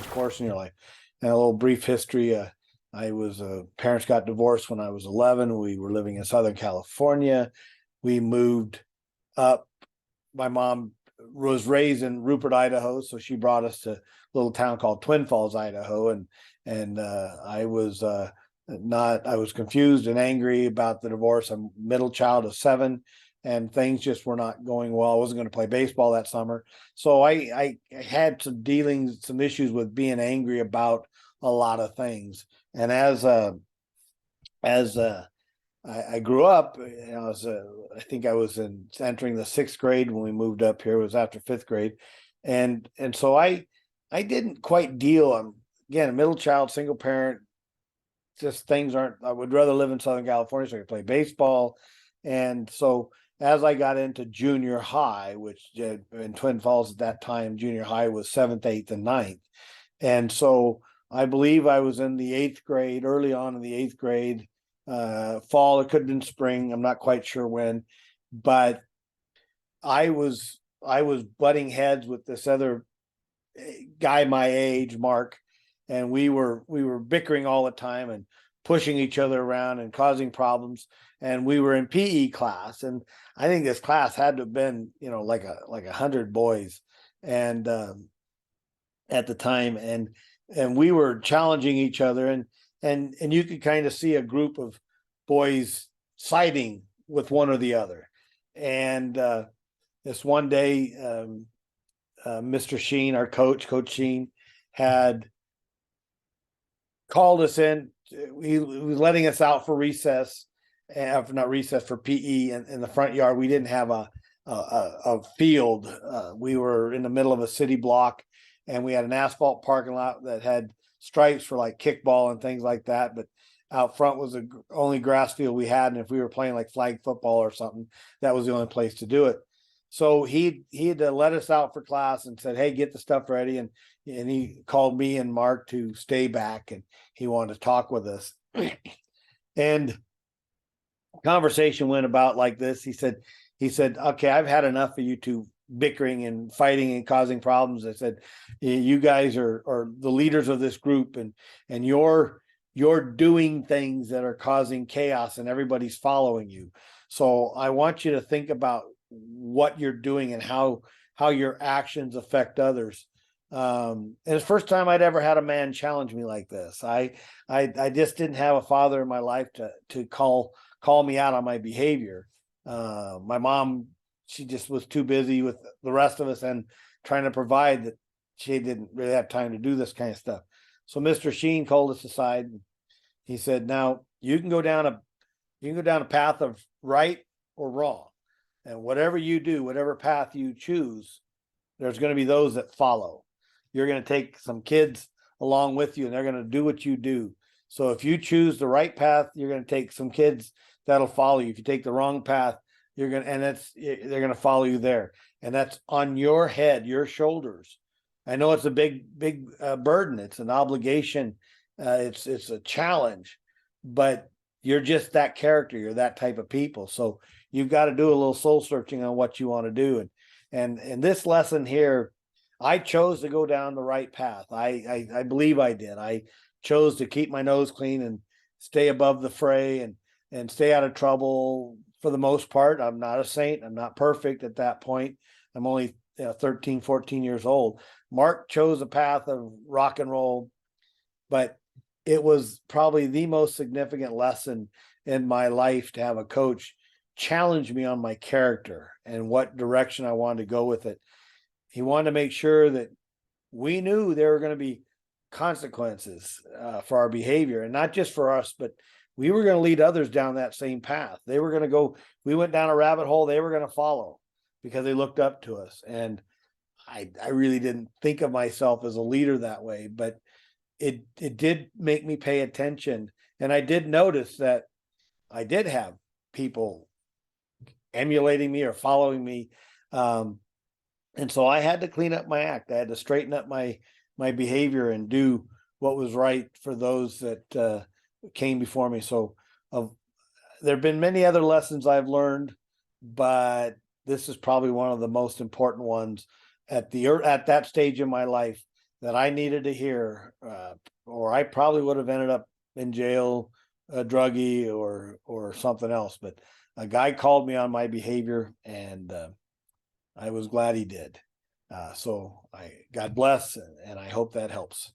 change course in your life. And a little brief history. Parents got divorced when I was 11. We were living in Southern California. We moved up. My mom was raised in Rupert, Idaho, so she brought us to a little town called Twin Falls, Idaho, and I was not. I was confused and angry about the divorce. I'm middle child of 7, and things just were not going well. I wasn't going to play baseball that summer, so I had some issues with being angry about a lot of things. And I grew up, I think I was entering the 6th grade when we moved up here. It was after 5th grade, and so I didn't quite deal. I'm again a middle child, single parent. Just things aren't. I would rather live in Southern California so I could play baseball, and so as I got into junior high, which in Twin Falls at that time, junior high was 7th, 8th, and 9th, and so I believe I was in the 8th grade, early on in the 8th grade. Fall, it could have been spring, I'm not quite sure when, but I was butting heads with this other guy my age, Mark, and we were bickering all the time and pushing each other around and causing problems. And we were in PE class, and I think this class had to have been like 100 boys, and at the time, and we were challenging each other, and you could kind of see a group of boys siding with one or the other. And this one day, Mr. Sheen, our coach Sheen, had called us in. He was letting us out for recess, not recess, for PE in the front yard. We didn't have a field. We were in the middle of a city block, and we had an asphalt parking lot that had stripes for like kickball and things like that, but out front was the only grass field we had. And if we were playing like flag football or something, that was the only place to do it. So he had let us out for class and said, "Hey, get the stuff ready." And he called me and Mark to stay back, and he wanted to talk with us. And conversation went about like this. He said, "Okay, I've had enough of you two bickering and fighting and causing problems." I said, "You guys are the leaders of this group, and you're doing things that are causing chaos, and everybody's following you. So I want you to think about what you're doing and how your actions affect others." And it's the first time I'd ever had a man challenge me like this. I just didn't have a father in my life to call me out on my behavior. My mom, she just was too busy with the rest of us and trying to provide, that she didn't really have time to do this kind of stuff. So Mr. Sheen called us aside. And he said, "Now you can go down a path of right or wrong, and whatever you do, whatever path you choose, there's going to be those that follow. You're going to take some kids along with you, and they're going to do what you do. So if you choose the right path, you're going to take some kids that'll follow you. If you take the wrong path, they're going to follow you there. And that's on your head, your shoulders. I know it's a big burden. It's an obligation. It's a challenge, but you're just that character. You're that type of people. So you've got to do a little soul searching on what you want to do." And this lesson here, I chose to go down the right path. I believe I did. I chose to keep my nose clean and stay above the fray and stay out of trouble for the most part. I'm not a saint. I'm not perfect at that point. I'm only 13, 14 years old. Mark chose a path of rock and roll, but it was probably the most significant lesson in my life to have a coach challenge me on my character and what direction I wanted to go with it. He wanted to make sure that we knew there were going to be consequences for our behavior, and not just for us, but we were going to lead others down that same path. They were going to go, we went down a rabbit hole, they were going to follow because they looked up to us. And I really didn't think of myself as a leader that way, but it did make me pay attention. And I did notice that I did have people emulating me or following me. And so I had to clean up my act. I had to straighten up my behavior and do what was right for those that came before me. So there have been many other lessons I've learned, but this is probably one of the most important ones at that stage in my life, that I needed to hear, or I probably would have ended up in jail, druggy or something else. But a guy called me on my behavior, and I was glad he did. So God bless, and I hope that helps.